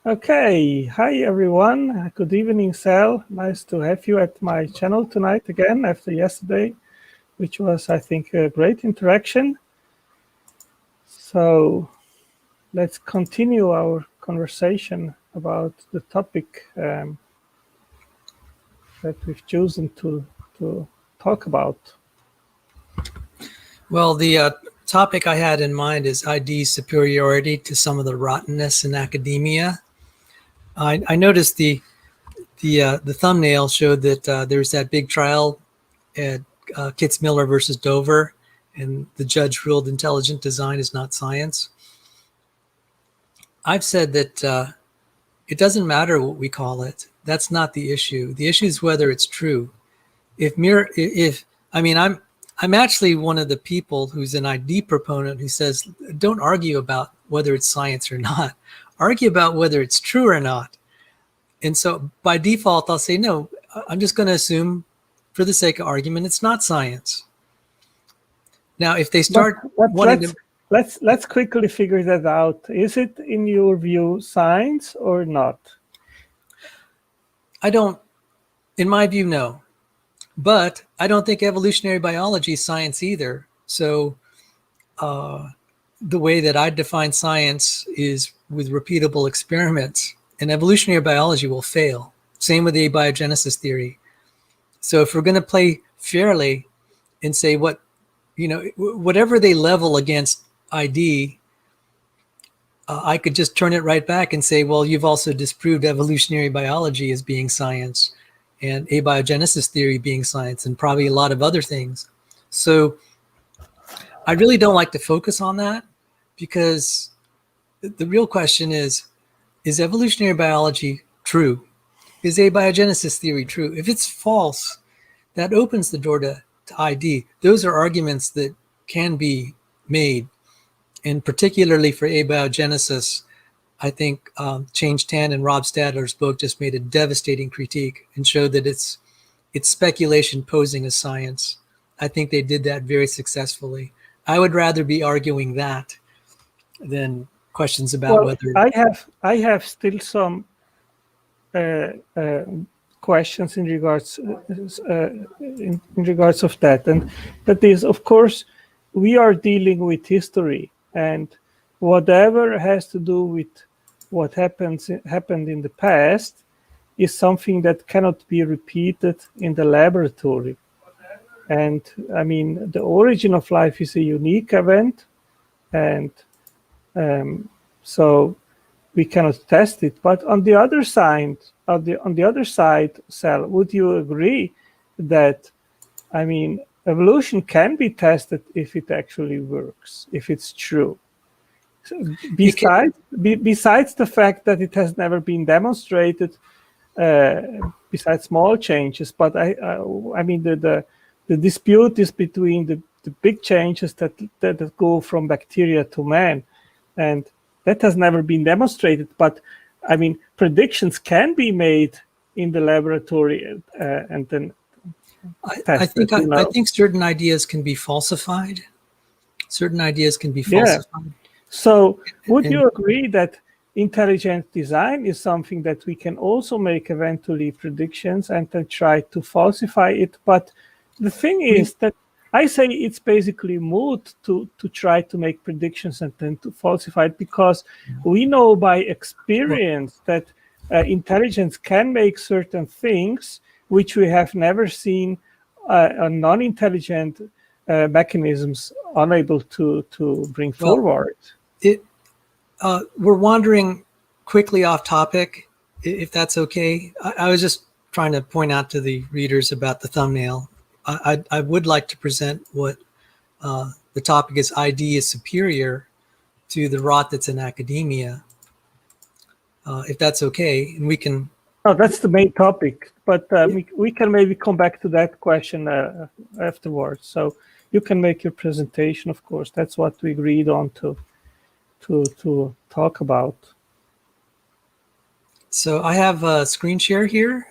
Okay, hi everyone. Good evening, Sal. Nice to have you at my channel tonight again after yesterday, which was, I think, a great interaction. So let's continue our conversation about the topic that we've chosen to talk about. Well, the topic I had in mind is ID superiority to some of the rottenness in academia. I noticed the thumbnail showed that there's that big trial at Kitzmiller versus Dover, and the judge ruled intelligent design is not science. I've said that it doesn't matter what we call it. That's not the issue. The issue is whether it's true. I'm actually one of the people who's an ID proponent who says, don't argue about whether it's science or not. Argue about whether it's true or not. And so by default, I'll say, no, I'm just going to assume for the sake of argument, it's not science. Now, if they start let's quickly figure that out. Is it, in your view, science or not? In my view, no. But I don't think evolutionary biology is science either. So the way that I define science is with repeatable experiments, and evolutionary biology will fail. Same with the abiogenesis theory. So if we're going to play fairly and say whatever they level against ID, I could just turn it right back and say, well, you've also disproved evolutionary biology as being science, and abiogenesis theory being science, and probably a lot of other things. So I really don't like to focus on that, because the real question is evolutionary biology true? Is abiogenesis theory true? If it's false, that opens the door to ID. Those are arguments that can be made, and particularly for abiogenesis, I think Change Tan and Rob Stadler's book just made a devastating critique and showed that it's speculation posing as science. I think they did that very successfully. I would rather be arguing that than questions about whether... I have still some questions in regards in regards of that, and that is, of course, we are dealing with history, and whatever has to do with what happened in the past is something that cannot be repeated in the laboratory. And I mean, the origin of life is a unique event, and so we cannot test it. But on the other side, Sal, would you agree that, I mean, evolution can be tested if it actually works, if it's true? Besides the fact that it has never been demonstrated, besides small changes, but I mean the dispute is between the big changes that go from bacteria to man, and that has never been demonstrated. But I mean, predictions can be made in the laboratory, and then tested, I think certain ideas can be falsified. Certain ideas can be falsified. Yeah. So would you agree that intelligent design is something that we can also make eventually predictions and then try to falsify it? But the thing is that I say it's basically moot to try to make predictions and then to falsify it, because we know by experience that intelligence can make certain things which we have never seen non-intelligent mechanisms unable to bring forward. We're wandering quickly off topic, if that's okay. I was just trying to point out to the readers about the thumbnail. I would like to present what the topic is: ID is superior to the rot that's in academia, if that's okay. And we can... No, that's the main topic, but we can maybe come back to that question afterwards. So you can make your presentation, of course. That's what we agreed on to talk about. So I have a screen share here.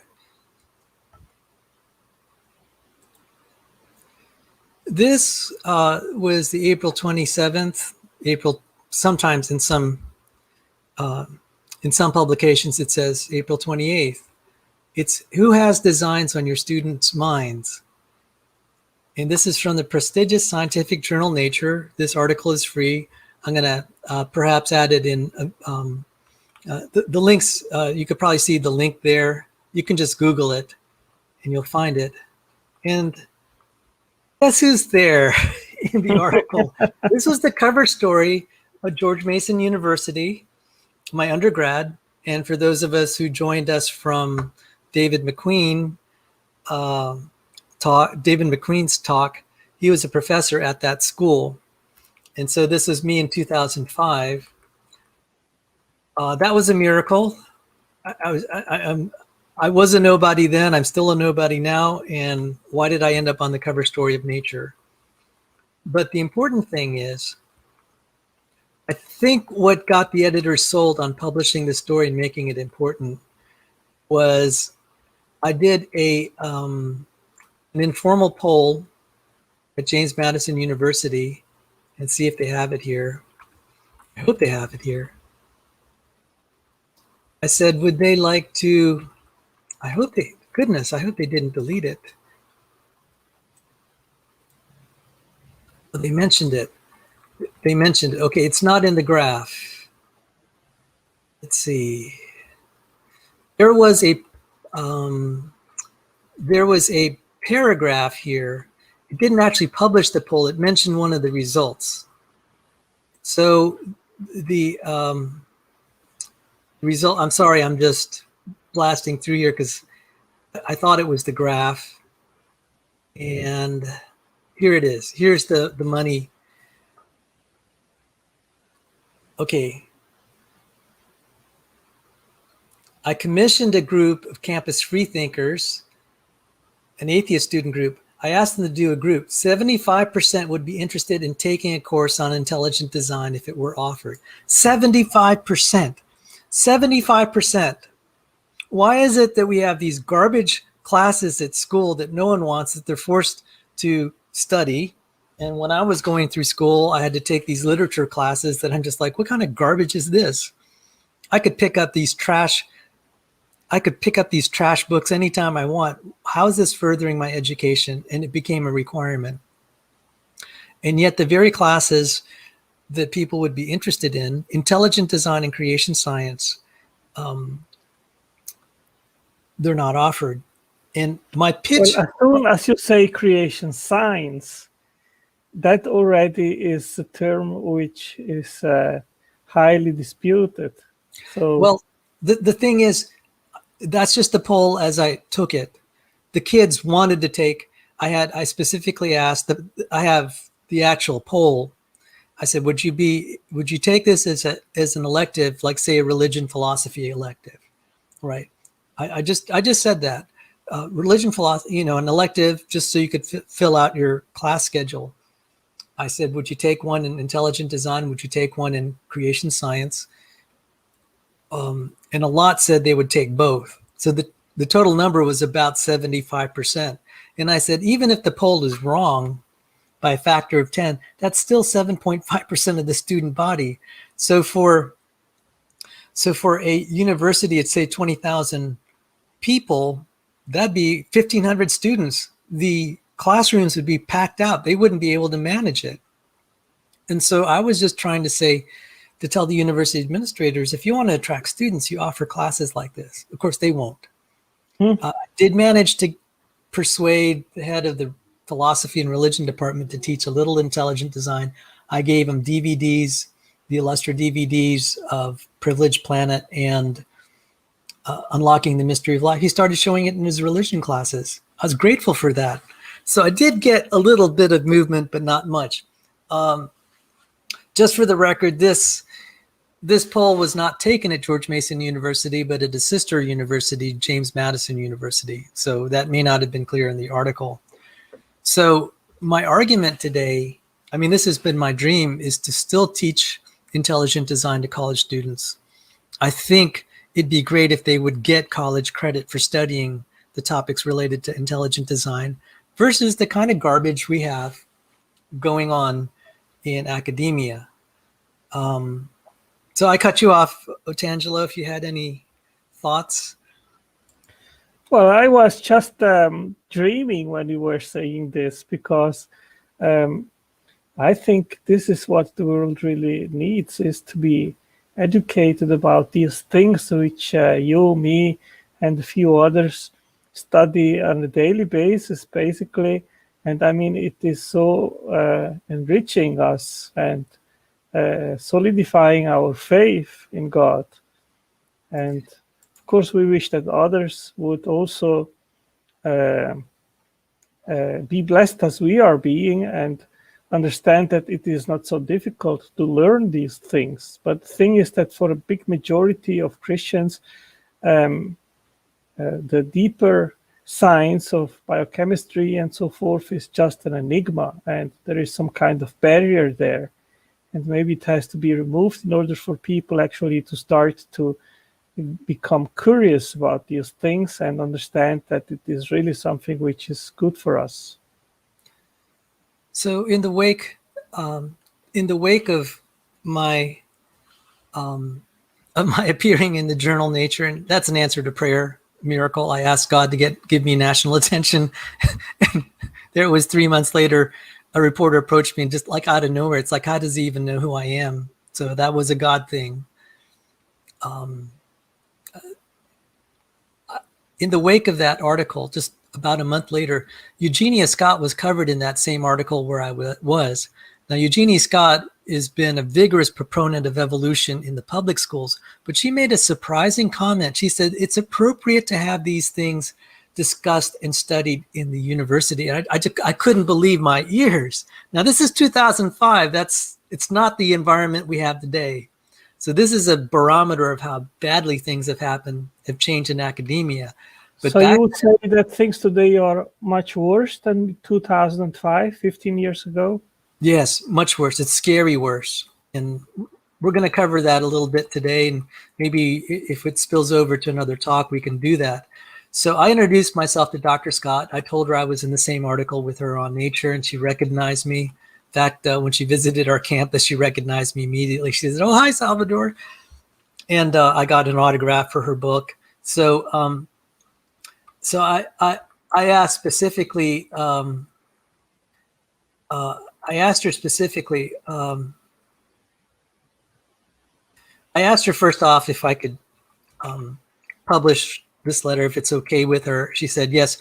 This was the April 27th, sometimes in some in some publications it says April 28th. It's who has designs on your students' minds. And this is from the prestigious scientific journal Nature. This article is free. I'm going to perhaps add it in the links. You could probably see the link there. You can just Google it and you'll find it. And guess who's there in the article? This was the cover story of George Mason University, my undergrad. And for those of us who joined us from David McQueen's talk, he was a professor at that school. And so this was me in 2005. That was a miracle. I was a nobody then. I'm still a nobody now. And why did I end up on the cover story of Nature? But the important thing is, I think what got the editors sold on publishing the story and making it important was I did an informal poll at James Madison University, and see if they have it here. I hope they have it here. I said, would they like to, I hope they didn't delete it. But they mentioned it. Okay, it's not in the graph. Let's see. There was a paragraph here. It didn't actually publish the poll. It mentioned one of the results. So the result, I'm sorry, I'm just blasting through here because I thought it was the graph. And here it is. Here's the money. Okay. I commissioned a group of campus freethinkers, an atheist student group. I asked them to do a group. 75% would be interested in taking a course on intelligent design if it were offered. 75%. 75%. Why is it that we have these garbage classes at school that no one wants, that they're forced to study? And when I was going through school, I had to take these literature classes that I'm just like, what kind of garbage is this? I could pick up these trash books anytime I want. How is this furthering my education? And it became a requirement. And yet the very classes that people would be interested in, intelligent design and creation science, they're not offered. And my pitch... Well, as soon as you say creation science, that already is a term which is highly disputed. So, well, the thing is, that's just the poll as I took it. The kids wanted to take, I specifically asked, I have the actual poll. I said, would you take this as an elective, like say a religion philosophy elective, right? I just said that. Religion philosophy, an elective, just so you could fill out your class schedule. I said, would you take one in intelligent design? Would you take one in creation science? And a lot said they would take both. So the total number was about 75%. And I said, even if the poll is wrong by a factor of 10, that's still 7.5% of the student body. So for a university at say 20,000 people, that'd be 1,500 students. The classrooms would be packed out. They wouldn't be able to manage it. And so I was just trying to tell the university administrators, if you want to attract students, you offer classes like this. Of course, they won't. I did manage to persuade the head of the philosophy and religion department to teach a little intelligent design. I gave him DVDs, the Illustra DVDs of Privileged Planet and Unlocking the Mystery of Life. He started showing it in his religion classes. I was grateful for that. So I did get a little bit of movement, but not much. Just for the record, this poll was not taken at George Mason University, but at a sister university, James Madison University. So that may not have been clear in the article. So my argument today, this has been my dream, is to still teach intelligent design to college students. I think it'd be great if they would get college credit for studying the topics related to intelligent design versus the kind of garbage we have going on in academia. So I cut you off, Otangelo, if you had any thoughts. Well, I was just dreaming when you were saying this, because I think this is what the world really needs, is to be educated about these things which you, me, and a few others study on a daily basis, basically. And I mean, it is so enriching us and solidifying our faith in God. And of course, we wish that others would also be blessed as we are being, and understand that it is not so difficult to learn these things. But the thing is that for a big majority of Christians, the deeper science of biochemistry and so forth is just an enigma, and there is some kind of barrier there. And maybe it has to be removed in order for people actually to start to become curious about these things and understand that it is really something which is good for us. So in the wake of my appearing in the journal Nature, and that's an answer to prayer, miracle. I asked God to give me national attention, and there it was 3 months later. A reporter approached me, and just like out of nowhere, it's like, how does he even know who I am? So that was a God thing. In the wake of that article, just about a month later, Eugenia Scott was covered in that same article where I was. Now, Eugenia Scott has been a vigorous proponent of evolution in the public schools, but she made a surprising comment. She said it's appropriate to have these things discussed and studied in the university. And I couldn't believe my ears. Now, this is 2005. It's not the environment we have today. So this is a barometer of how badly things have changed in academia. But so you would say that things today are much worse than 2005, 15 years ago? Yes, much worse. It's scary worse. And we're going to cover that a little bit today. And maybe if it spills over to another talk, we can do that. So I introduced myself to Dr. Scott. I told her I was in the same article with her on Nature, and she recognized me. In fact, when she visited our campus, she recognized me immediately. She said, "Oh, hi, Salvador." And I got an autograph for her book. So I asked specifically, I asked her specifically, I asked her first off if I could publish this letter, if it's okay with her. She said yes.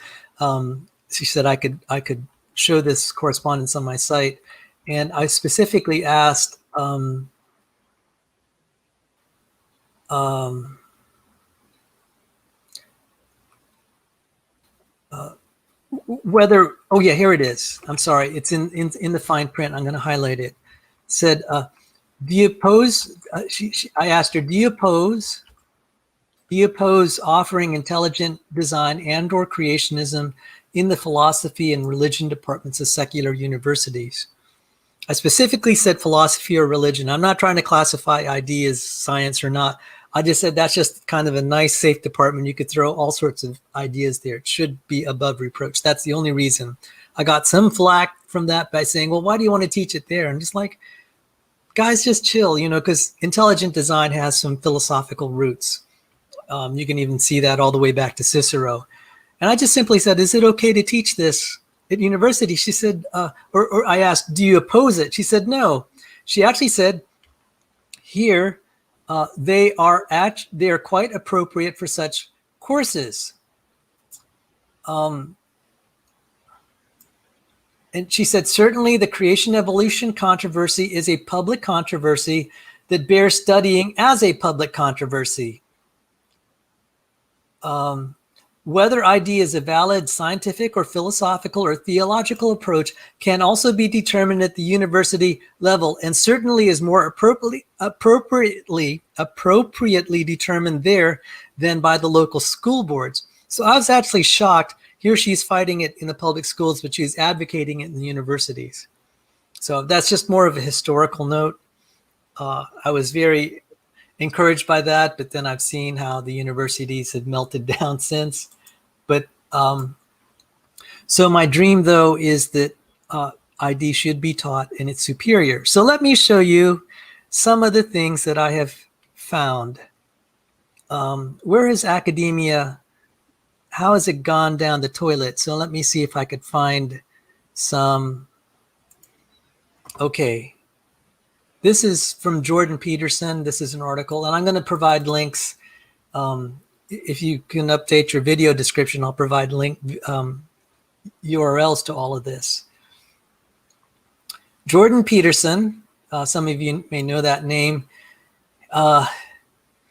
She said I could show this correspondence on my site. And I specifically asked whether, oh yeah, here it is. I'm sorry, it's in the fine print. I'm going to highlight it. It said, do you oppose, I asked her, do you oppose offering intelligent design and or creationism in the philosophy and religion departments of secular universities? I specifically said philosophy or religion. I'm not trying to classify ideas, science or not. I just said that's just kind of a nice, safe department. You could throw all sorts of ideas there. It should be above reproach. That's the only reason. I got some flack from that by saying, well, why do you want to teach it there? I'm just like, guys, just chill, because intelligent design has some philosophical roots. You can even see that all the way back to Cicero. And I just simply said, is it okay to teach this at university? She said, or I asked, do you oppose it? She said, no. She actually said, here, they are quite appropriate for such courses. And she said, certainly the creation evolution controversy is a public controversy that bears studying as a public controversy. Whether idea is a valid scientific or philosophical or theological approach can also be determined at the university level, and certainly is more appropriately determined there than by the local school boards. So I was actually shocked. Here she's fighting it in the public schools, but she's advocating it in the universities. So that's just more of a historical note. I was very encouraged by that, but then I've seen how the universities have melted down since. But so my dream, though, is that ID should be taught and it's superior. So let me show you some of the things that I have found. Where is academia? How has it gone down the toilet? So let me see if I could find some. Okay. This is from Jordan Peterson. This is an article, and I'm going to provide links. If you can update your video description, I'll provide URLs to all of this. Jordan Peterson, some of you may know that name.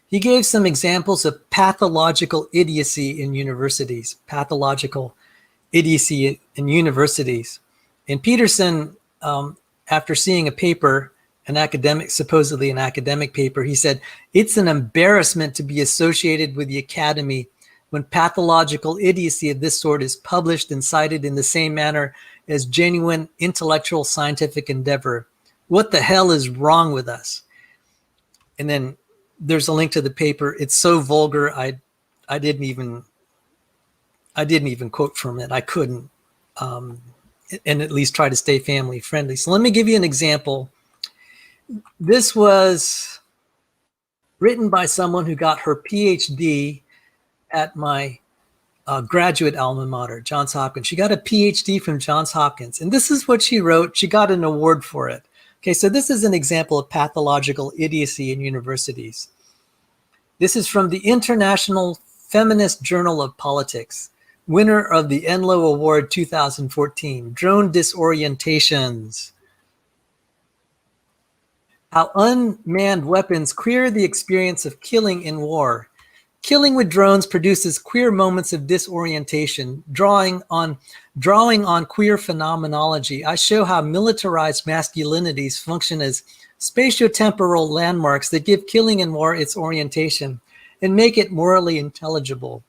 He gave some examples of pathological idiocy in universities. Pathological idiocy in universities. And Peterson, after seeing a paper, supposedly an academic paper, he said, it's an embarrassment to be associated with the academy when pathological idiocy of this sort is published and cited in the same manner as genuine intellectual scientific endeavor. What the hell is wrong with us? And then there's a link to the paper. It's so vulgar, I didn't even quote from it. I couldn't, and at least try to stay family friendly. So let me give you an example. This was written by someone who got her PhD at my graduate alma mater, Johns Hopkins. She got a PhD from Johns Hopkins, and this is what she wrote. She got an award for it. Okay, so this is an example of pathological idiocy in universities. This is from the International Feminist Journal of Politics, winner of the Enloe Award 2014, Drone Disorientations. How unmanned weapons queer the experience of killing in war. Killing with drones produces queer moments of disorientation, drawing on queer phenomenology. I show how militarized masculinities function as spatiotemporal landmarks that give killing in war its orientation and make it morally intelligible.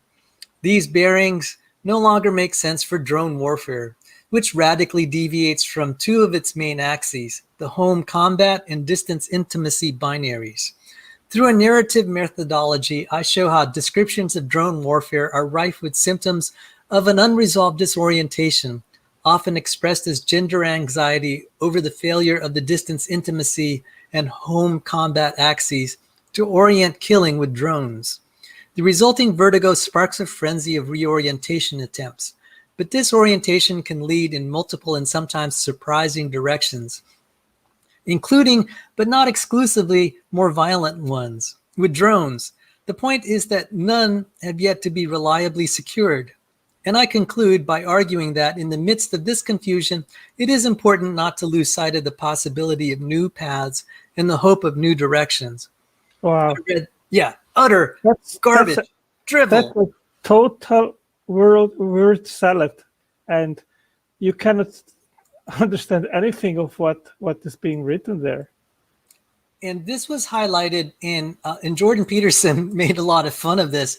These bearings no longer make sense for drone warfare, which radically deviates from two of its main axes, the home combat and distance intimacy binaries. Through a narrative methodology, I show how descriptions of drone warfare are rife with symptoms of an unresolved disorientation, often expressed as gender anxiety over the failure of the distance intimacy and home combat axes to orient killing with drones. The resulting vertigo sparks a frenzy of reorientation attempts, but disorientation can lead in multiple and sometimes surprising directions, including, but not exclusively, more violent ones. With drones, the point is that none have yet to be reliably secured. And I conclude by arguing that in the midst of this confusion, it is important not to lose sight of the possibility of new paths and the hope of new directions. Wow. Utter garbage, drivel. That's a total word salad. And you cannot understand anything of what is being written there. And this was highlighted in Jordan Peterson made a lot of fun of this.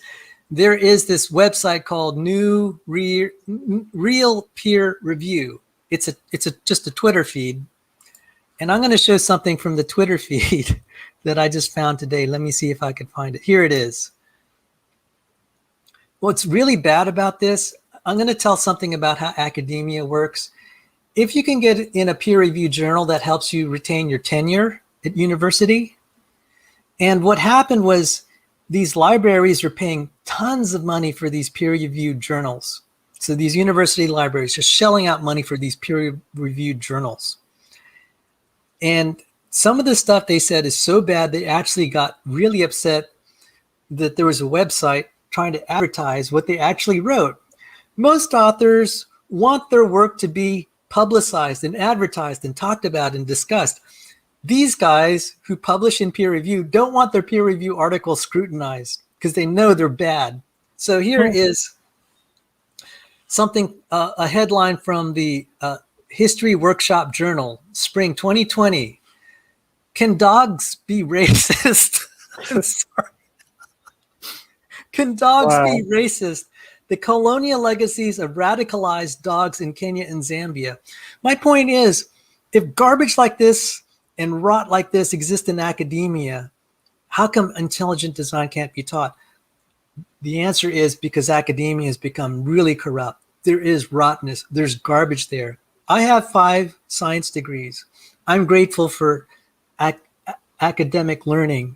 There is this website called New Real Peer Review. It's just a Twitter feed. And I'm going to show something from the Twitter feed that I just found today. Let me see if I can find it. Here it is. What's really bad about this, I'm going to tell something about how academia works. If you can get in a peer-reviewed journal, that helps you retain your tenure at university. And what happened was these libraries are paying tons of money for these peer-reviewed journals. So these university libraries are shelling out money for these peer-reviewed journals. And some of the stuff they said is so bad, they actually got really upset that there was a website trying to advertise what they actually wrote. Most authors want their work to be publicized and advertised and talked about and discussed. These guys who publish in peer review don't want their peer review articles scrutinized because they know they're bad. So here is something, a headline from the History Workshop Journal, Spring 2020. Can dogs be racist? I'm sorry. Can dogs be racist? The colonial legacies of radicalized dogs in Kenya and Zambia. My point is, if garbage like this and rot like this exist in academia, how come intelligent design can't be taught? The answer is because academia has become really corrupt. There is rottenness. There's garbage there. I have 5 science degrees. I'm grateful for academic learning.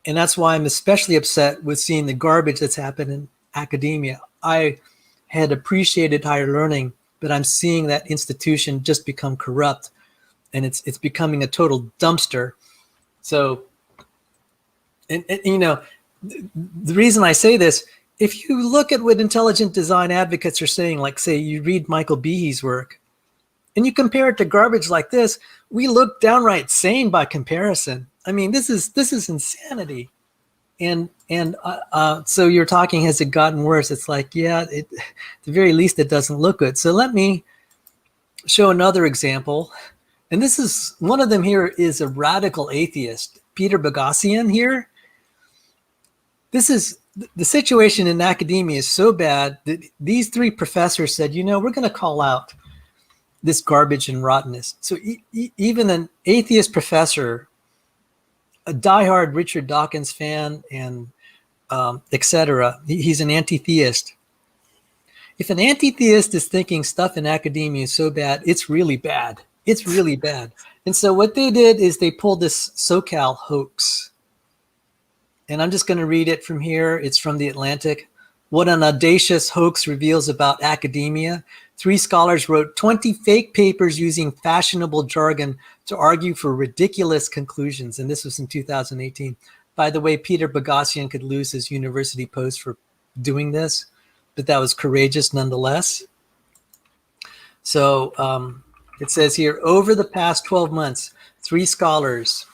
And that's why I'm especially upset with seeing the garbage that's happened in academia. I had appreciated higher learning, but I'm seeing that institution just become corrupt, and it's becoming a total dumpster. So, and you know, the reason I say this, if you look at what intelligent design advocates are saying, like say you read Michael Behe's work, and you compare it to garbage like this, we look downright sane by comparison. I mean, this is insanity. And so you're talking, has it gotten worse? It's like, yeah, at the very least, it doesn't look good. So let me show another example. And this is, one of them here is a radical atheist, Peter Boghossian here. This is, the situation in academia is so bad that these three professors said, you know, we're going to call out this garbage and rottenness. So even an atheist professor, a diehard Richard Dawkins fan, and etc. He's an anti-theist. If an anti-theist is thinking stuff in academia is so bad, it's really bad. It's really bad. And so what they did is they pulled this Sokal hoax. And I'm just going to read it from here. It's from The Atlantic. What an audacious hoax reveals about academia. 3 scholars wrote 20 fake papers using fashionable jargon to argue for ridiculous conclusions. And this was in 2018. By the way, Peter Boghossian could lose his university post for doing this, but that was courageous nonetheless. So it says here, over the past 12 months, 3 scholars,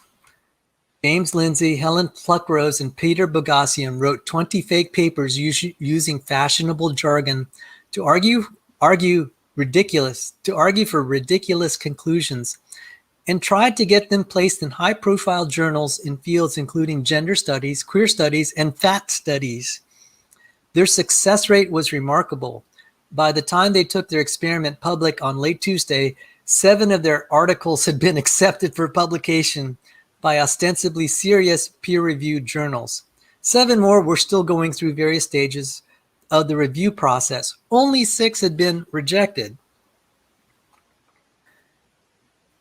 James Lindsay, Helen Pluckrose, and Peter Boghossian, wrote 20 fake papers using fashionable jargon to argue for ridiculous conclusions, and tried to get them placed in high-profile journals in fields including gender studies, queer studies, and fat studies. Their success rate was remarkable. By the time they took their experiment public on late Tuesday, 7 of their articles had been accepted for publication by ostensibly serious peer-reviewed journals. 7 more were still going through various stages of the review process. Only 6 had been rejected.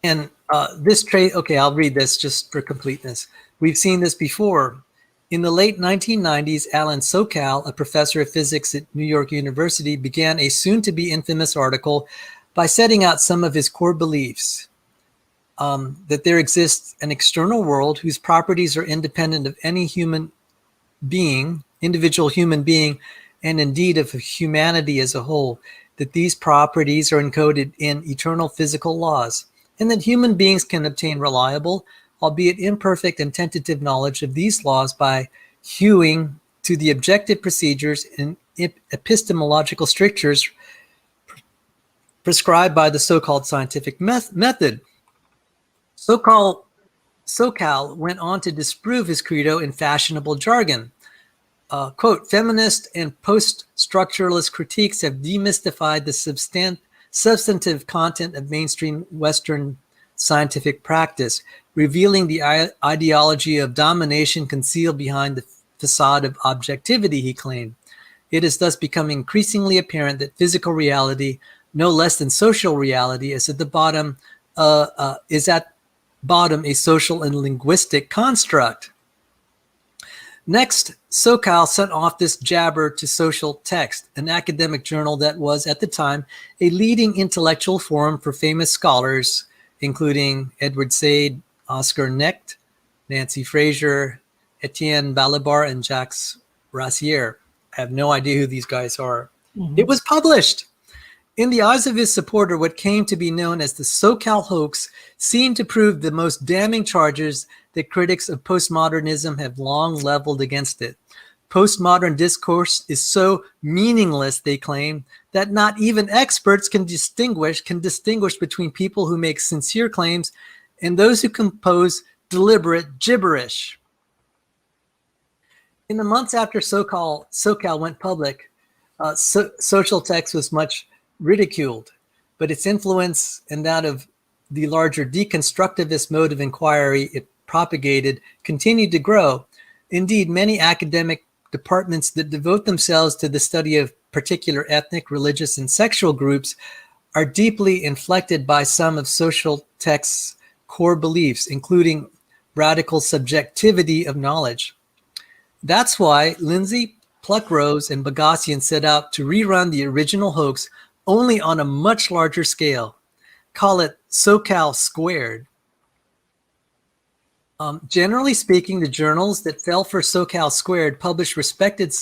And this trait, okay, I'll read this just for completeness. We've seen this before. In the late 1990s, Alan Sokal, a professor of physics at New York University, began a soon-to-be infamous article by setting out some of his core beliefs. That there exists an external world whose properties are independent of any human being, individual human being, and indeed of humanity as a whole, that these properties are encoded in eternal physical laws, and that human beings can obtain reliable, albeit imperfect and tentative knowledge of these laws by hewing to the objective procedures and epistemological strictures prescribed by the so-called scientific method. Sokal went on to disprove his credo in fashionable jargon. Quote, feminist and post-structuralist critiques have demystified the substantive content of mainstream Western scientific practice, revealing the ideology of domination concealed behind the facade of objectivity, he claimed. It is thus becoming increasingly apparent that physical reality, no less than social reality, is at the bottom a social and linguistic construct. Next, Sokal sent off this jabber to Social Text, an academic journal that was, at the time, a leading intellectual forum for famous scholars, including Edward Said, Oscar Necht, Nancy Fraser, Etienne Balibar, and Jacques Rancière. I have no idea who these guys are. Mm-hmm. It was published. In the eyes of his supporter, what came to be known as the Sokal hoax seemed to prove the most damning charges that critics of postmodernism have long leveled against it. Postmodern discourse is so meaningless, they claim, that not even experts can distinguish between people who make sincere claims and those who compose deliberate gibberish. In the months after Sokal went public, Social Text was much ridiculed, but its influence and that of the larger deconstructivist mode of inquiry it propagated continued to grow. Indeed, many academic departments that devote themselves to the study of particular ethnic, religious, and sexual groups are deeply inflected by some of Social Text's core beliefs, including radical subjectivity of knowledge. That's why Lindsay, Pluckrose, and Boghossian set out to rerun the original hoax only on a much larger scale. Call it Sokal squared. Generally speaking, the journals that fell for Sokal squared publish respected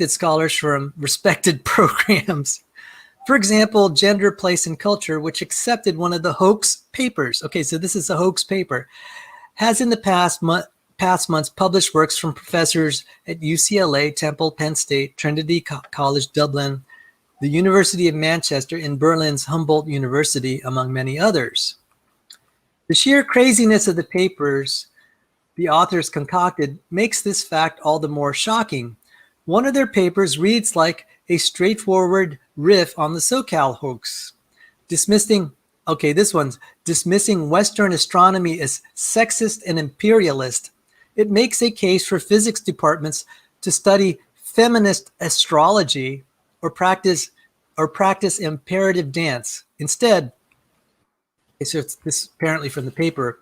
scholars from respected programs. For example, Gender, Place, and Culture, which accepted one of the hoax papers. Okay, so this is a hoax paper. Has in the past months published works from professors at UCLA, Temple, Penn State, Trinity College, Dublin, the University of Manchester, and Berlin's Humboldt University, among many others. The sheer craziness of the papers the authors concocted makes this fact all the more shocking. One of their papers reads like a straightforward riff on the Sokal hoax, dismissing Western astronomy as sexist and imperialist. It makes a case for physics departments to study feminist astrology or practice imperative dance. Instead, so it's this apparently from the paper,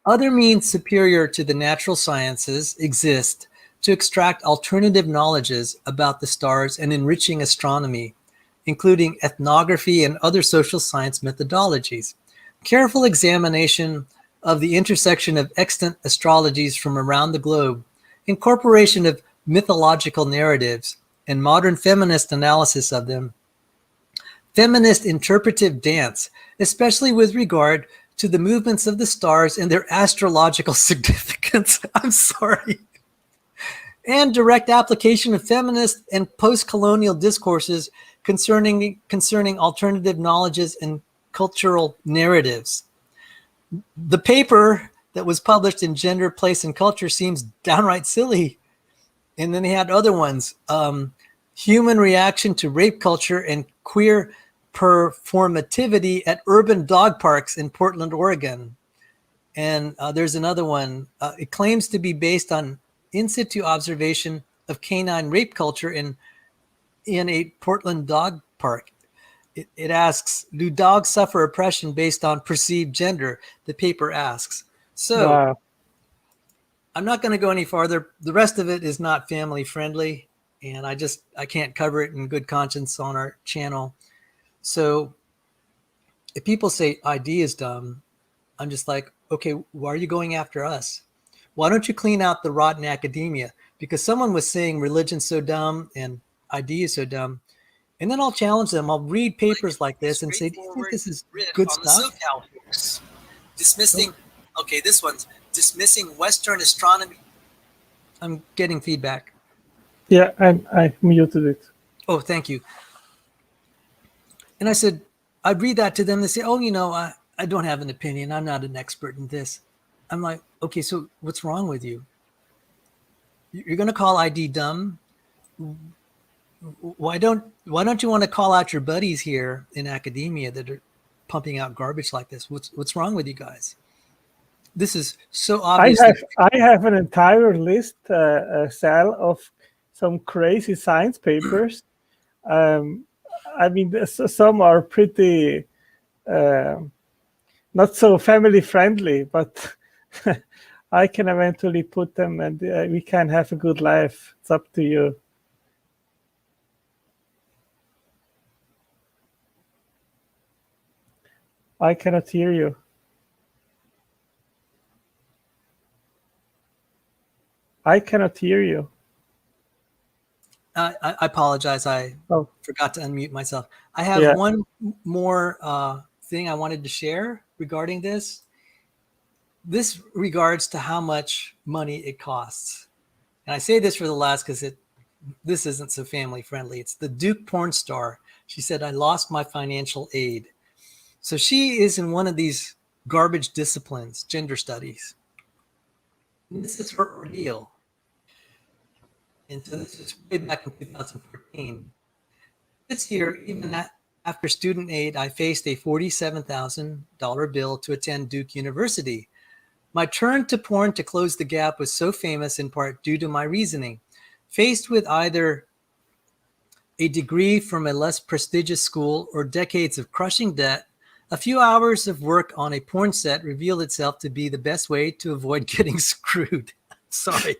other means superior to the natural sciences exist to extract alternative knowledges about the stars and enriching astronomy, including ethnography and other social science methodologies. Careful examination of the intersection of extant astrologies from around the globe, incorporation of mythological narratives, and modern feminist analysis of them, feminist interpretive dance, especially with regard to the movements of the stars and their astrological significance. I'm sorry. And direct application of feminist and post-colonial discourses concerning alternative knowledges and cultural narratives. The paper that was published in Gender, Place, and Culture seems downright silly. And then they had other ones. Human reaction to rape culture and queer performativity at urban dog parks in Portland, Oregon. And there's another one. It claims to be based on in situ observation of canine rape culture in a Portland dog park. It asks, do dogs suffer oppression based on perceived gender? The paper asks. So Wow. I'm not going to go any farther. The rest of it is not family friendly, and I can't cover it in good conscience on our channel. So if people say ID is dumb, I'm just like, okay, why are you going after us? Why don't you clean out the rotten academia? Because someone was saying religion's so dumb and ID is so dumb. And then I'll challenge them. I'll read papers like this and say, do you think this is good stuff? Dismissing Western astronomy. I'm getting feedback. Yeah, I muted it. Oh, thank you. And I said, I'd read that to them. They say, oh, I don't have an opinion. I'm not an expert in this. I'm like, okay, so what's wrong with you? You're going to call ID dumb? Why don't you want to call out your buddies here in academia that are pumping out garbage like this? What's wrong with you guys? This is so obvious. I have an entire list, Sal, of some crazy science papers. I mean, some are pretty not so family friendly, but I can eventually put them and we can have a good life. It's up to you. I cannot hear you. I cannot hear you. I apologize. I forgot to unmute myself. I have one more thing I wanted to share regarding this. This regards to how much money it costs. And I say this for the last because this isn't so family friendly. It's the Duke porn star. She said, I lost my financial aid. So she is in one of these garbage disciplines, gender studies. And this is her ordeal. And so this is way back in 2014. This year, even after student aid, I faced a $47,000 bill to attend Duke University. My turn to porn to close the gap was so famous in part due to my reasoning. Faced with either a degree from a less prestigious school or decades of crushing debt, A few hours of work on a porn set revealed itself to be the best way to avoid getting screwed. Sorry.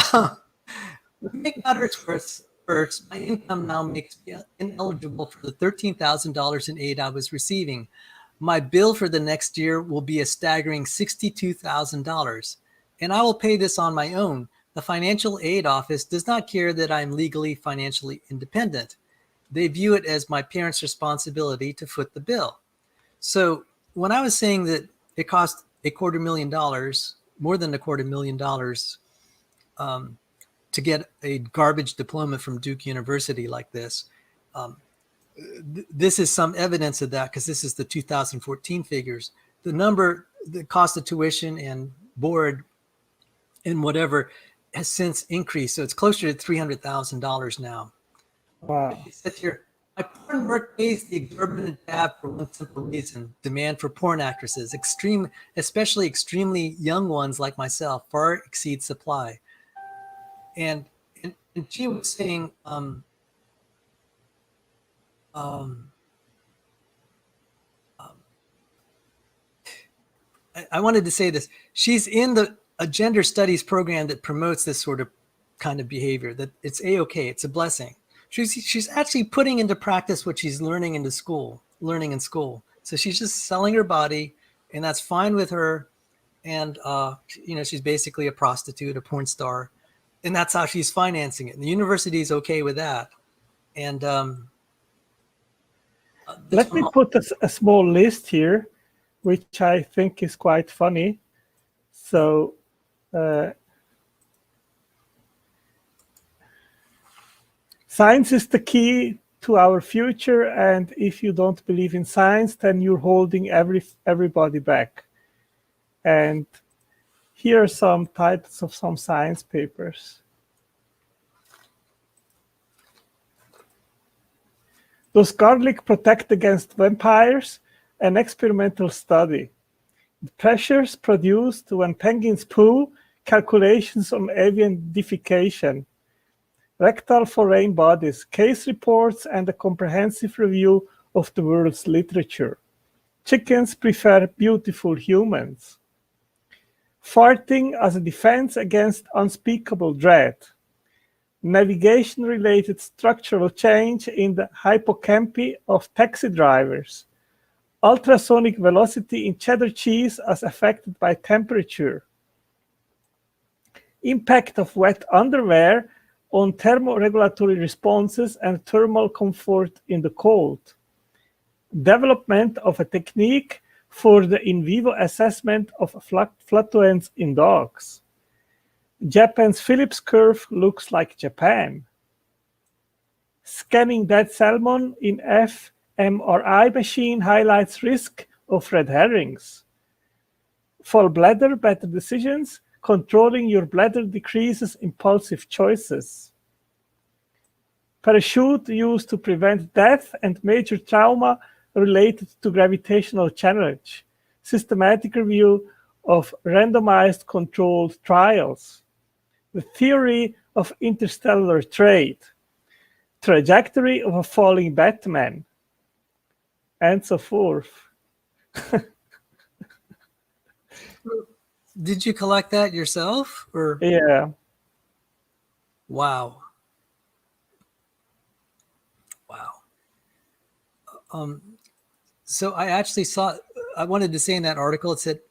To make matters worse, my income now makes me ineligible for the $13,000 in aid I was receiving. My bill for the next year will be a staggering $62,000, and I will pay this on my own. The financial aid office does not care that I'm legally financially independent. They view it as my parents' responsibility to foot the bill. So when I was saying that it cost $250,000, more than $250,000, to get a garbage diploma from Duke University like this, this is some evidence of that, because this is the 2014 figures. The cost of tuition and board and whatever has since increased. So it's closer to $300,000 now. Wow. It says here, my porn work pays the exorbitant tab for one simple reason: demand for porn actresses, especially extremely young ones like myself, far exceeds supply. And she was saying, I wanted to say this. She's in a gender studies program that promotes this sort of kind of behavior, that it's a-okay, it's a blessing. She's actually putting into practice what she's learning in school. So she's just selling her body, and that's fine with her. And she's basically a prostitute, a porn star, and that's how she's financing it. And the university is okay with that. And let me put a small list here, which I think is quite funny. So science is the key to our future, and if you don't believe in science, then you're holding everybody back. And here are some titles of some science papers. Does garlic protect against vampires? An experimental study. The pressures produced when penguins poo, calculations on avianification, rectal foreign bodies, case reports, and a comprehensive review of the world's literature. Chickens prefer beautiful humans. Farting as a defense against unspeakable dread. Navigation-related structural change in the hippocampi of taxi drivers. Ultrasonic velocity in cheddar cheese as affected by temperature. Impact of wet underwear on thermoregulatory responses and thermal comfort in the cold. Development of a technique for the in vivo assessment of flatulence in dogs. Japan's Phillips curve looks like Japan. Scanning dead salmon in fMRI machine highlights risk of red herrings. Full bladder, better decisions. Controlling your bladder decreases impulsive choices. Parachute used to prevent death and major trauma related to gravitational challenge. Systematic review of randomized controlled trials. The theory of interstellar trade. Trajectory of a falling Batman. And so forth. Did you collect that yourself, or? Yeah. Wow. So I actually I wanted to say in that article, it said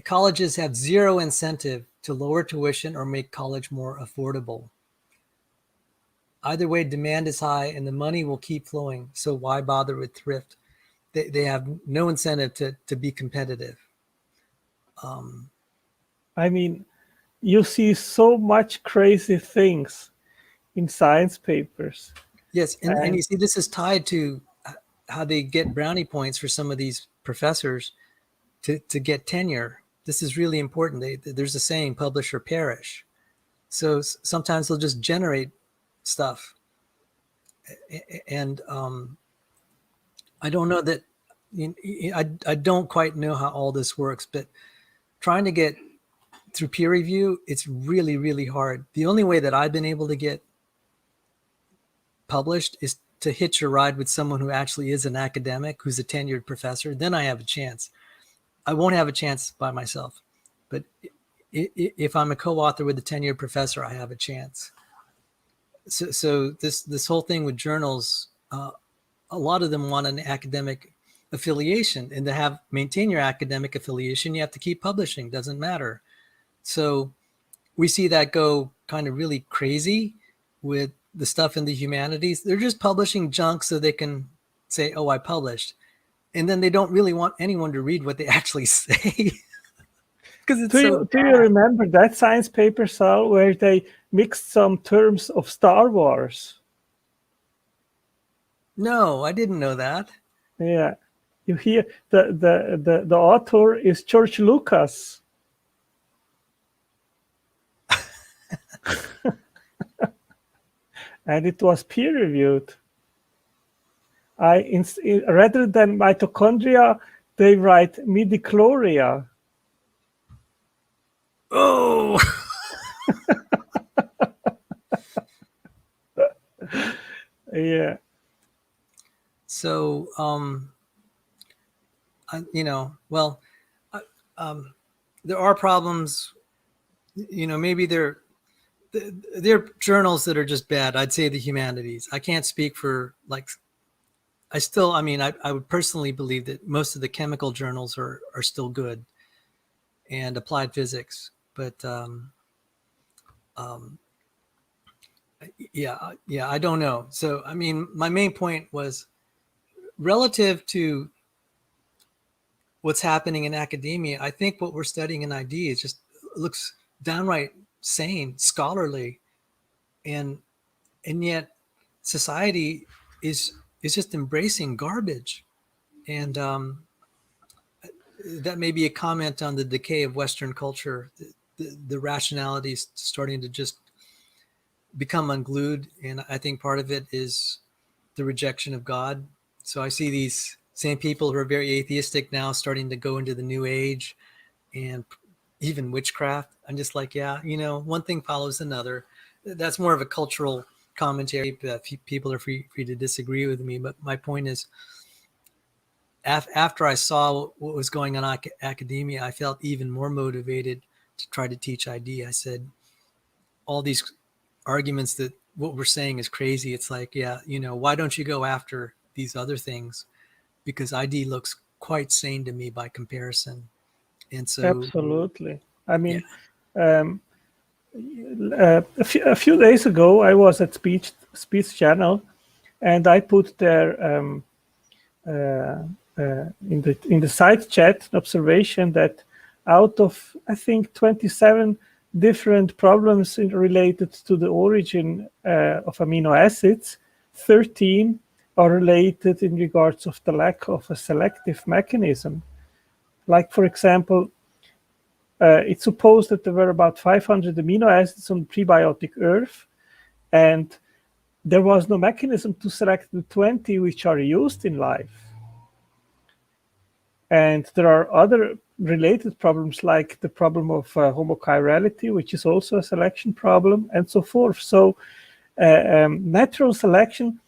colleges have zero incentive to lower tuition or make college more affordable. Either way, demand is high and the money will keep flowing. So why bother with thrift? They have no incentive to be competitive. I mean, you see so much crazy things in science papers. Yes, and you see this is tied to how they get brownie points for some of these professors to get tenure. This is really important. There's a saying, publish or perish. So sometimes they'll just generate stuff. And I don't know that, I don't quite know how all this works, but trying to get through peer review, it's really, really hard. The only way that I've been able to get published is to hitch a ride with someone who actually is an academic, who's a tenured professor, then I have a chance. I won't have a chance by myself. But if I'm a co-author with a tenured professor, I have a chance. So this whole thing with journals, a lot of them want an academic affiliation, and to maintain your academic affiliation, you have to keep publishing. Doesn't matter. So we see that go kind of really crazy with the stuff in the humanities. They're just publishing junk so they can say, "Oh, I published," and then they don't really want anyone to read what they actually say. Because it's do you remember that science paper, Sal, where they mixed some terms of Star Wars? No, I didn't know that. Yeah, you hear the author is George Lucas. And it was peer reviewed. Rather than mitochondria, they write midichlorians. Oh. Yeah. So, there are problems. Maybe there are journals that are just bad. I'd say the humanities. I can't speak for I would personally believe that most of the chemical journals are still good, and applied physics. But I don't know. So, my main point was relative to what's happening in academia. I think what we're studying in ID looks downright sane, scholarly, and yet society is just embracing garbage. And that may be a comment on the decay of Western culture. The rationality is starting to just become unglued, and I think part of it is the rejection of God. So I see these same people who are very atheistic now starting to go into the New Age and even witchcraft. I'm just like, one thing follows another. That's more of a cultural commentary. People are free to disagree with me, but my point is, after I saw what was going on in academia, I felt even more motivated to try to teach ID. I said, all these arguments that what we're saying is crazy. It's like, why don't you go after these other things? Because ID looks quite sane to me by comparison. And so, absolutely. A few days ago, I was at Speech Channel, and I put there in the side chat an observation that out of, I think, 27 different problems related to the origin of amino acids, 13 are related in regards of the lack of a selective mechanism. Like, for example, it's supposed that there were about 500 amino acids on prebiotic Earth, and there was no mechanism to select the 20 which are used in life. And there are other related problems, like the problem of homochirality, which is also a selection problem, and so forth. So natural selection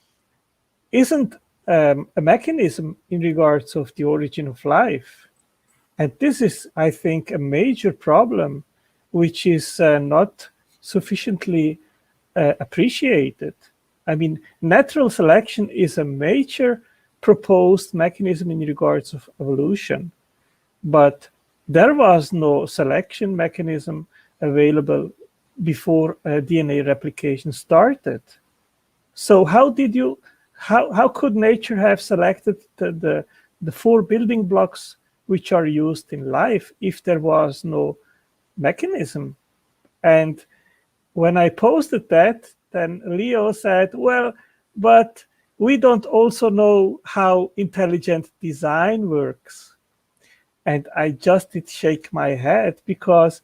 isn't a mechanism in regards of the origin of life. And this is, I think, a major problem, which is not sufficiently appreciated. Natural selection is a major proposed mechanism in regards of evolution, but there was no selection mechanism available before DNA replication started. So how could nature have selected the 4 building blocks which are used in life if there was no mechanism? And when I posted that, then Leo said, well, but we don't also know how intelligent design works. And I just did shake my head, because,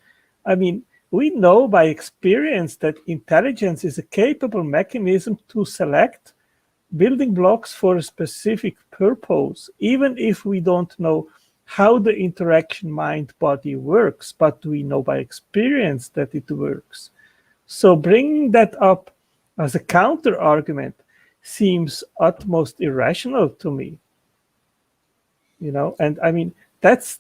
we know by experience that intelligence is a capable mechanism to select building blocks for a specific purpose, even if we don't know how the interaction mind-body works, but we know by experience that it works. So bringing that up as a counter argument seems utmost irrational to me. And I mean, that's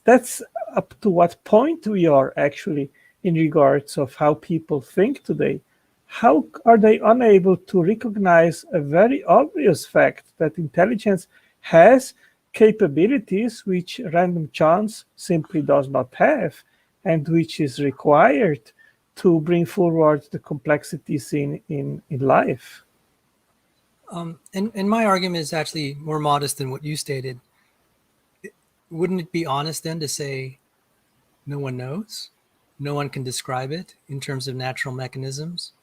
up to what point we are actually in regards of how people think today. How are they unable to recognize a very obvious fact that intelligence has capabilities which random chance simply does not have, and which is required to bring forward the complexities in life? And my argument is actually more modest than what you stated. Wouldn't it be honest then to say no one knows? No one can describe it in terms of natural mechanisms?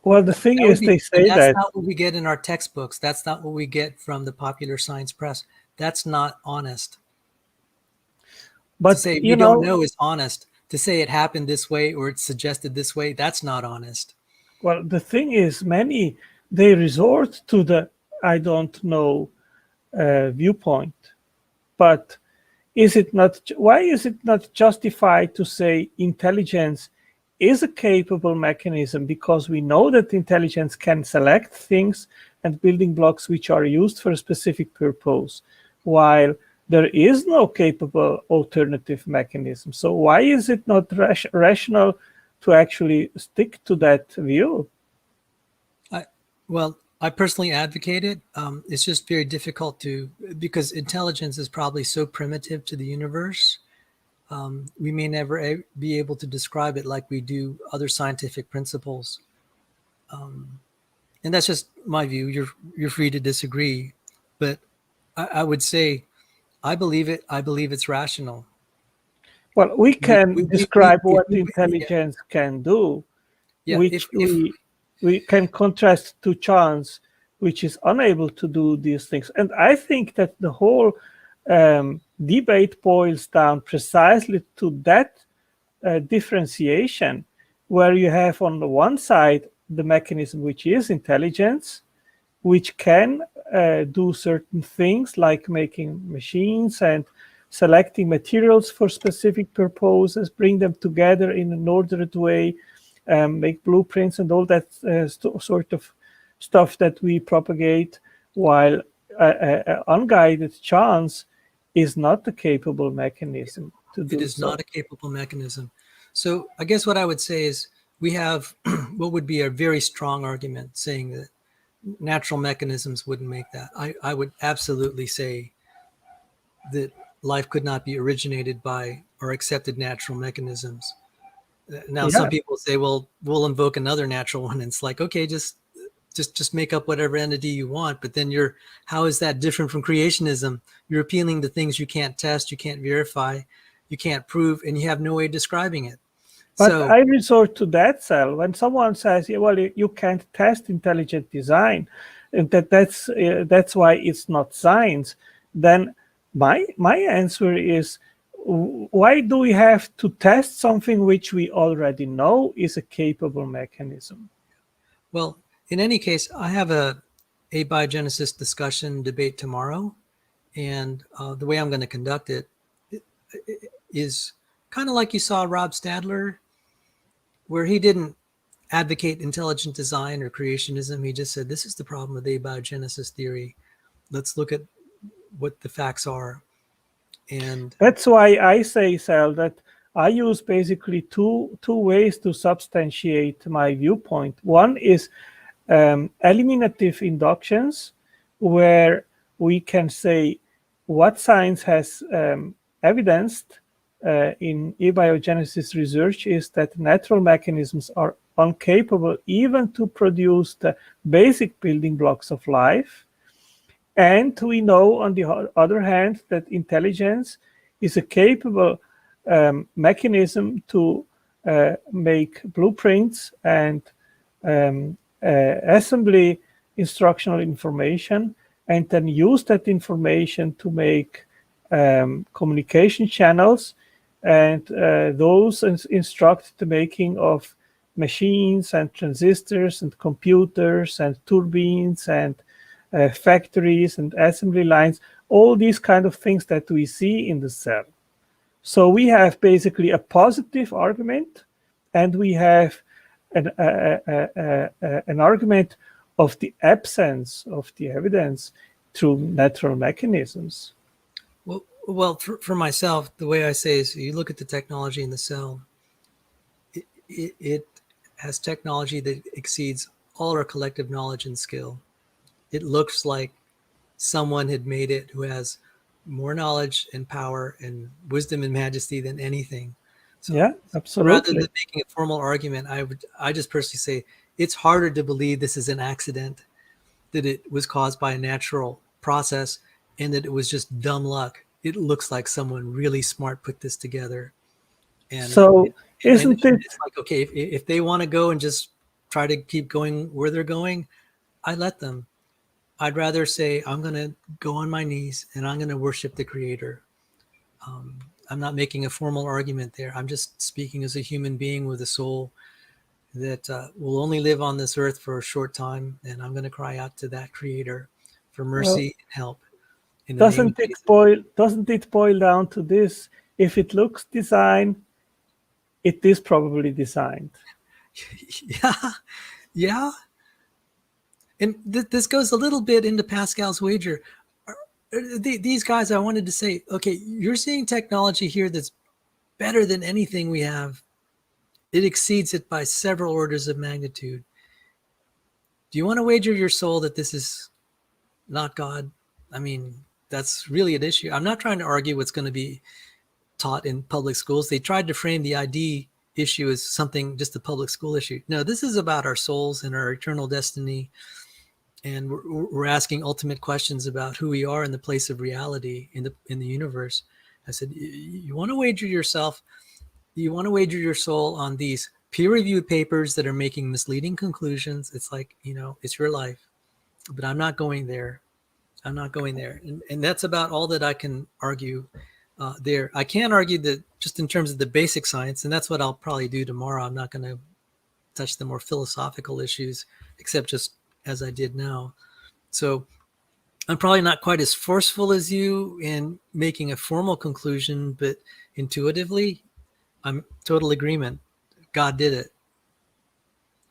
Well, the thing is, they say and that's that. not what we get in our textbooks. That's not what we get from the popular science press. That's not honest. But to say we don't know is honest. To say it happened this way or it's suggested this way, that's not honest. Well, the thing is, many, they resort to the I don't know viewpoint. But why is it not justified to say intelligence is a capable mechanism? Because we know that intelligence can select things and building blocks which are used for a specific purpose, while there is no capable alternative mechanism. So why is it not rational to actually stick to that view? I personally advocate it. It's just very difficult because intelligence is probably so primitive to the universe. We may never be able to describe it like we do other scientific principles. And that's just my view. You're free to disagree, but I would say I believe it. I believe it's rational. Well, we can describe what intelligence can do, which we can contrast to chance, which is unable to do these things. And I think that the whole debate boils down precisely to that differentiation, where you have on the one side the mechanism which is intelligence, which can do certain things like making machines and selecting materials for specific purposes, bring them together in an ordered way, make blueprints and all that sort of stuff that we propagate, while unguided chance is not a capable mechanism to do. It is not a capable mechanism. So I guess what I would say is we have what would be a very strong argument saying that natural mechanisms wouldn't make that. I would absolutely say that life could not be originated by or accepted natural mechanisms. Now, some people say, well, we'll invoke another natural one. And it's like, okay, just make up whatever entity you want. But then how is that different from creationism? You're appealing to things you can't test, you can't verify, you can't prove, and you have no way of describing it. But I resort to that, Sal. When someone says, yeah, well, you can't test intelligent design, and that's why it's not science, then my answer is, why do we have to test something which we already know is a capable mechanism? Well, in any case, I have a abiogenesis discussion debate tomorrow, and the way I'm going to conduct it is kind of like you saw Rob Stadler, where he didn't advocate intelligent design or creationism. He just said, this is the problem with abiogenesis theory. Let's look at what the facts are. And that's why I say, Sal, that I use basically two ways to substantiate my viewpoint. One is eliminative inductions, where we can say what science has evidenced in abiogenesis research is that natural mechanisms are incapable even to produce the basic building blocks of life. And we know, on the other hand, that intelligence is a capable mechanism to make blueprints and assembly instructional information, and then use that information to make communication channels, and those instruct the making of machines and transistors and computers and turbines and factories and assembly lines, all these kind of things that we see in the cell. So we have basically a positive argument, and we have an argument of the absence of the evidence through natural mechanisms. Well, for myself, the way I say is, you look at the technology in the cell, it has technology that exceeds all our collective knowledge and skill. It looks like someone had made it who has more knowledge and power and wisdom and majesty than anything. So yeah, absolutely. Rather than making a formal argument, I just personally say it's harder to believe this is an accident, that it was caused by a natural process, and that it was just dumb luck. It looks like someone really smart put this together. And so isn't it? It's like, okay, if they want to go and just try to keep going where they're going, I let them. I'd rather say, I'm going to go on my knees and I'm going to worship the Creator. I'm not making a formal argument there. I'm just speaking as a human being with a soul that will only live on this earth for a short time, and I'm going to cry out to that Creator for mercy and help. Doesn't it boil down to this? If it looks designed, it is probably designed. Yeah. And this goes a little bit into Pascal's wager. These guys, I wanted to say, okay, you're seeing technology here that's better than anything we have. It exceeds it by several orders of magnitude. Do you want to wager your soul that this is not God? I mean, that's really an issue. I'm not trying to argue what's going to be taught in public schools. They tried to frame the ID issue as something, just a public school issue. No, this is about our souls and our eternal destiny. And we're asking ultimate questions about who we are in the place of reality in the universe. I said, you want to wager yourself, you want to wager your soul on these peer-reviewed papers that are making misleading conclusions. It's like, it's your life, but I'm not going there. I'm not going there. And that's about all that I can argue there. I can argue that just in terms of the basic science, and that's what I'll probably do tomorrow. I'm not going to touch the more philosophical issues, except just as I did now. So I'm probably not quite as forceful as you in making a formal conclusion, but intuitively, I'm total agreement. God did it.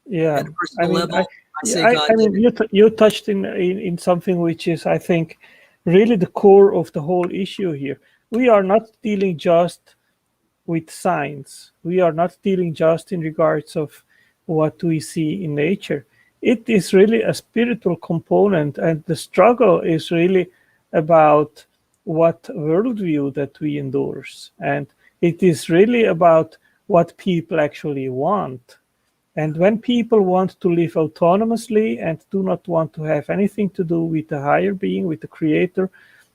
Yeah, At a personal level, I say God I mean, did it. you touched in something which is, I think, really the core of the whole issue here. We are not dealing just with science. We are not dealing just in regards of what we see in nature. It is really a spiritual component, and the struggle is really about what worldview that we endorse. And it is really about what people actually want. And when people want to live autonomously and do not want to have anything to do with the higher being, with the Creator,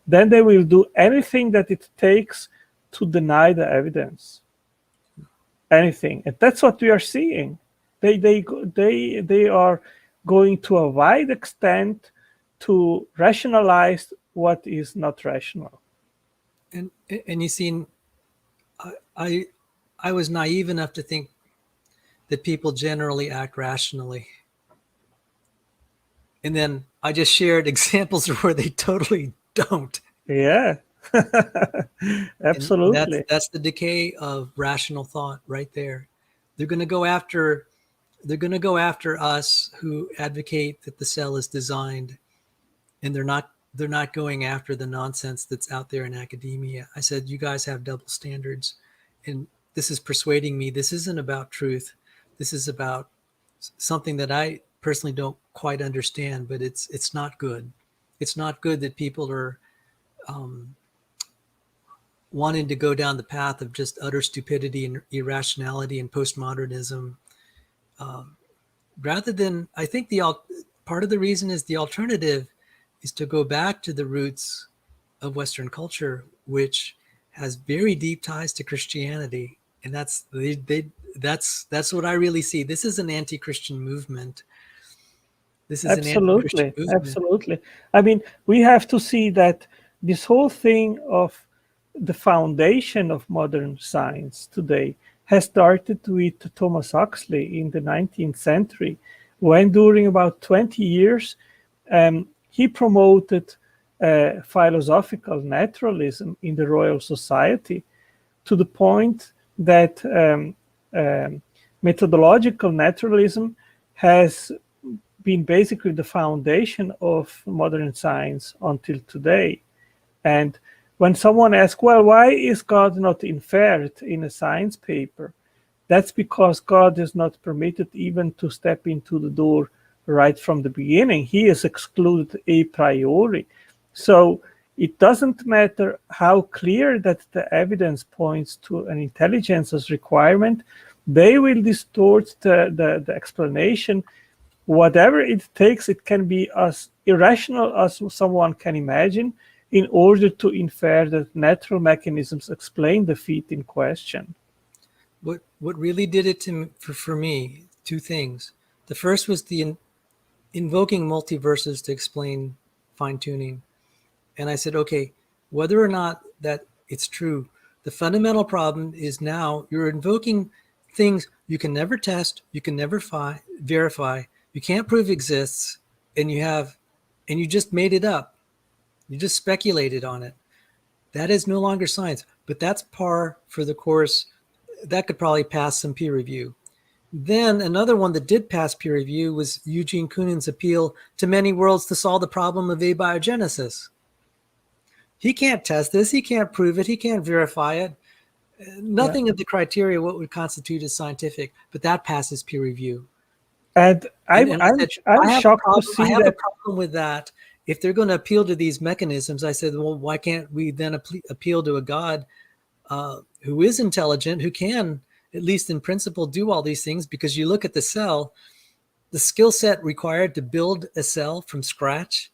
then they will do anything that it takes to deny the evidence. Anything. And that's what we are seeing. They are going to a wide extent to rationalize what is not rational. And you see, I was naive enough to think that people generally act rationally. And then I just shared examples where they totally don't. Yeah, absolutely. That's the decay of rational thought right there. They're going to go after us who advocate that the cell is designed, and they're not going after the nonsense that's out there in academia. I said, you guys have double standards, and this is persuading me. This isn't about truth. This is about something that I personally don't quite understand, but it's not good. It's not good that people are wanting to go down the path of just utter stupidity and irrationality and postmodernism. Rather than, I think part of the reason is the alternative is to go back to the roots of Western culture, which has very deep ties to Christianity. And that's what I really see. This is an anti-Christian movement. This is absolutely, an anti-Christian movement. Absolutely. I mean, we have to see that this whole thing of the foundation of modern science today has started with Thomas Huxley in the 19th century, when during about 20 years, he promoted philosophical naturalism in the Royal Society, to the point that methodological naturalism has been basically the foundation of modern science until today. And when someone asks, well, why is God not inferred in a science paper? That's because God is not permitted even to step into the door right from the beginning. He is excluded a priori. So it doesn't matter how clear that the evidence points to an intelligence as requirement, they will distort the explanation. Whatever it takes, it can be as irrational as someone can imagine in order to infer that natural mechanisms explain the feat in question. What really did it for me, two things. The first was the invoking multiverses to explain fine-tuning. And I said, okay, whether or not that it's true, the fundamental problem is now you're invoking things you can never test, you can never verify, you can't prove exists, and you just made it up. You just speculated on it. That is no longer science, but that's par for the course. That could probably pass some peer review. Then another one that did pass peer review was Eugene Koonen's appeal to many worlds to solve the problem of abiogenesis. He can't test this. He can't prove it. He can't verify it. Nothing of the criteria what would constitute as scientific, but that passes peer review. And I'm shocked to see I have that. a problem with that. If they're going to appeal to these mechanisms, I said, well, why can't we then appeal to a God who is intelligent, who can, at least in principle, do all these things? Because you look at the cell, the skill set required to build a cell from scratch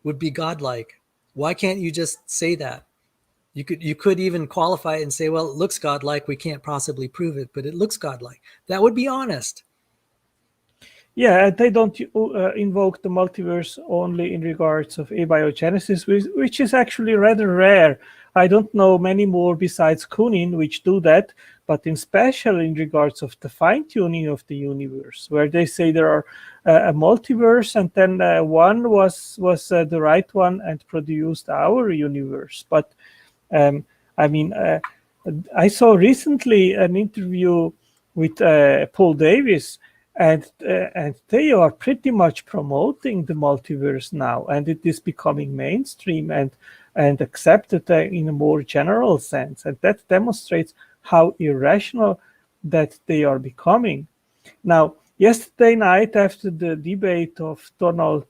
would be godlike. Why can't you just say that? You could even qualify it and say, well, it looks godlike. We can't possibly prove it, but it looks godlike. That would be honest. Yeah, they don't invoke the multiverse only in regards of abiogenesis, which is actually rather rare. I don't know many more besides Koonen which do that, but in special in regards of the fine-tuning of the universe, where they say there are a multiverse, and then one was the right one and produced our universe. But I saw recently an interview with Paul Davies, and they are pretty much promoting the multiverse now, and it is becoming mainstream and accepted in a more general sense, and that demonstrates how irrational that they are becoming. Now, yesterday night after the debate of Donald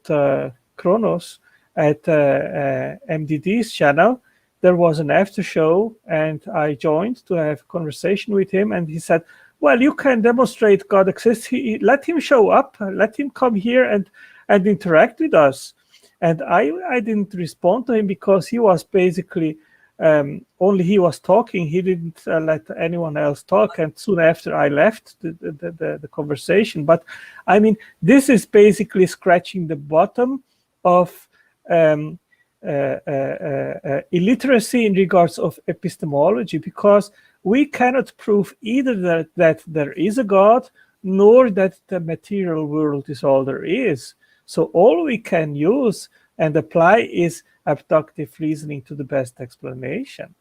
Kronos at MDD's channel, there was an after show, and I joined to have a conversation with him, and he said, well, you can demonstrate God exists. Let him show up, let him come here and interact with us. And I didn't respond to him because he was basically, only he was talking. He didn't let anyone else talk. And soon after I left the conversation. But I mean, this is basically scratching the bottom of illiteracy in regards of epistemology, because we cannot prove either that there is a God, nor that the material world is all there is. So all we can use and apply is abductive reasoning to the best explanation.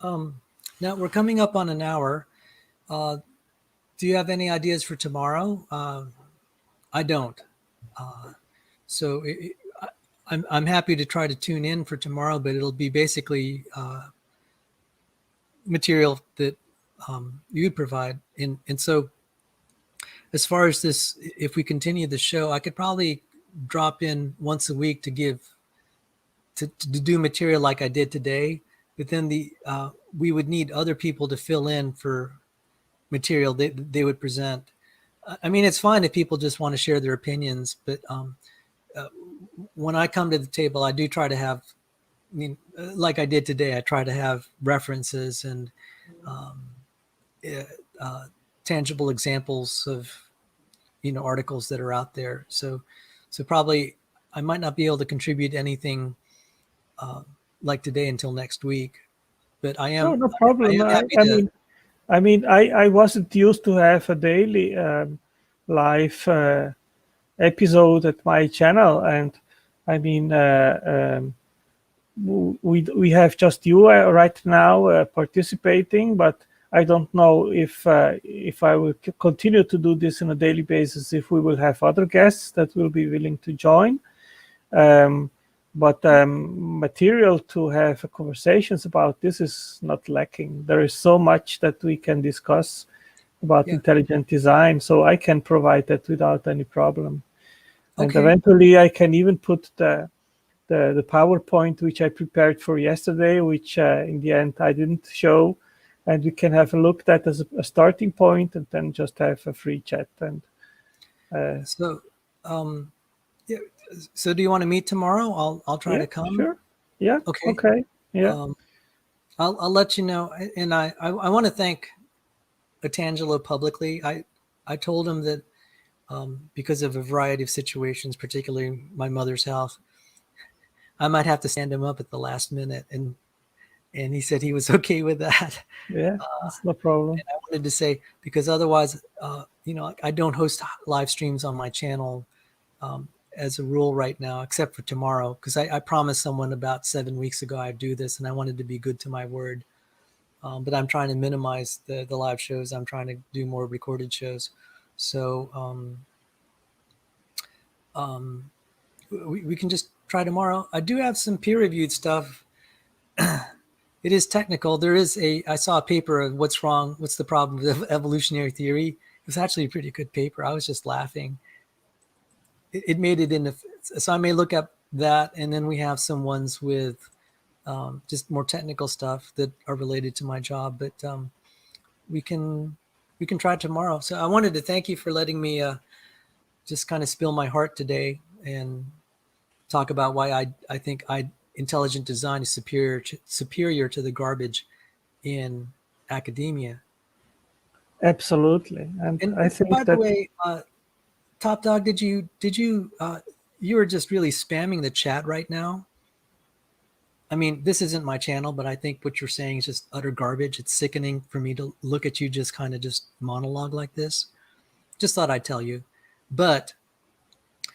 Now we're coming up on an hour. Do you have any ideas for tomorrow? I don't. So I'm happy to try to tune in for tomorrow, but it'll be basically material that you'd provide. And so as far as this, if we continue the show, I could probably drop in once a week to do material like I did today, but then we would need other people to fill in for material they would present. I mean, it's fine if people just want to share their opinions, but when I come to the table, I do try to have, like I did today, I try to have references and tangible examples of, articles that are out there. So probably I might not be able to contribute anything like today until next week, but I am. No problem. I wasn't used to have a daily live episode at my channel, and I mean, we have just you right now participating, but I don't know if I will continue to do this on a daily basis, if we will have other guests that will be willing to join. But material to have conversations about this is not lacking. There is so much that we can discuss about intelligent design, so I can provide that without any problem. And eventually I can even put the PowerPoint which I prepared for yesterday, which in the end I didn't show, and we can have a look at that as a starting point, and then just have a free chat. And so do you want to meet tomorrow? I'll try to come. Sure. Yeah. Okay. Yeah. I'll let you know. And I want to thank Otangelo publicly. I told him that because of a variety of situations, particularly my mother's health, I might have to stand him up at the last minute, and he said he was okay with that. Yeah, that's no problem. And I wanted to say, because otherwise, I don't host live streams on my channel as a rule right now, except for tomorrow, because I promised someone about 7 weeks ago I'd do this, and I wanted to be good to my word. But I'm trying to minimize the live shows. I'm trying to do more recorded shows. So we can just try tomorrow. I do have some peer-reviewed stuff. It is technical. I saw a paper of what's wrong, what's the problem with evolutionary theory. It was actually a pretty good paper. I was just laughing. It made it so I may look up that, and then we have some ones with just more technical stuff that are related to my job. But we can try tomorrow. So I wanted to thank you for letting me just kind of spill my heart today and talk about why I think intelligent design is superior to the garbage in academia. Absolutely. And I think by the way, Top Dog, did you you were just really spamming the chat right now. I mean, this isn't my channel, but I think what you're saying is just utter garbage. It's sickening for me to look at you just kind of just monologue like this. Just thought I'd tell you. But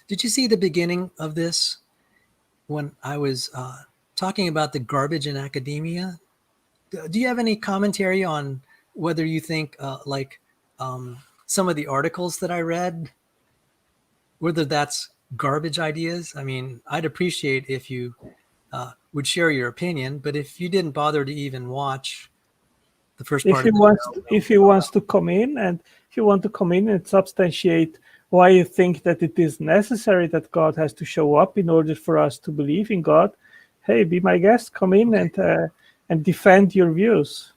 did you see the beginning of this when I was talking about the garbage in academia? Do you have any commentary on whether you think some of the articles that I read, whether that's garbage ideas? I mean, I'd appreciate if you would share your opinion, but if you didn't bother to even watch the first part if he wants to come in, and if you want to come in and substantiate why you think that it is necessary that God has to show up in order for us to believe in God, hey, be my guest, come in and defend your views.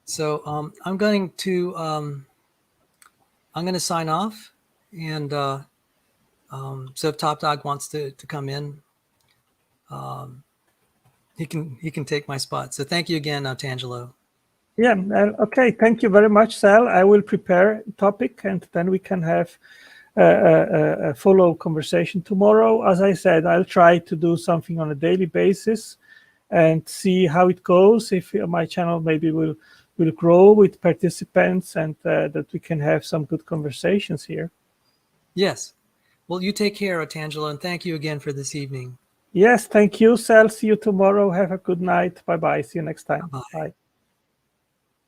So I'm going to sign off, and so if Top Dog wants to come in, he can take my spot. So thank you again, Otangelo. Yeah. Okay. Thank you very much, Sal. I will prepare a topic, and then we can have a follow conversation tomorrow. As I said, I'll try to do something on a daily basis and see how it goes. If my channel maybe will grow with participants, and that we can have some good conversations here. Yes. Well, you take care, Otangelo, and thank you again for this evening. Yes, thank you, Sal. See you tomorrow. Have a good night. Bye-bye. See you next time. Bye. Bye.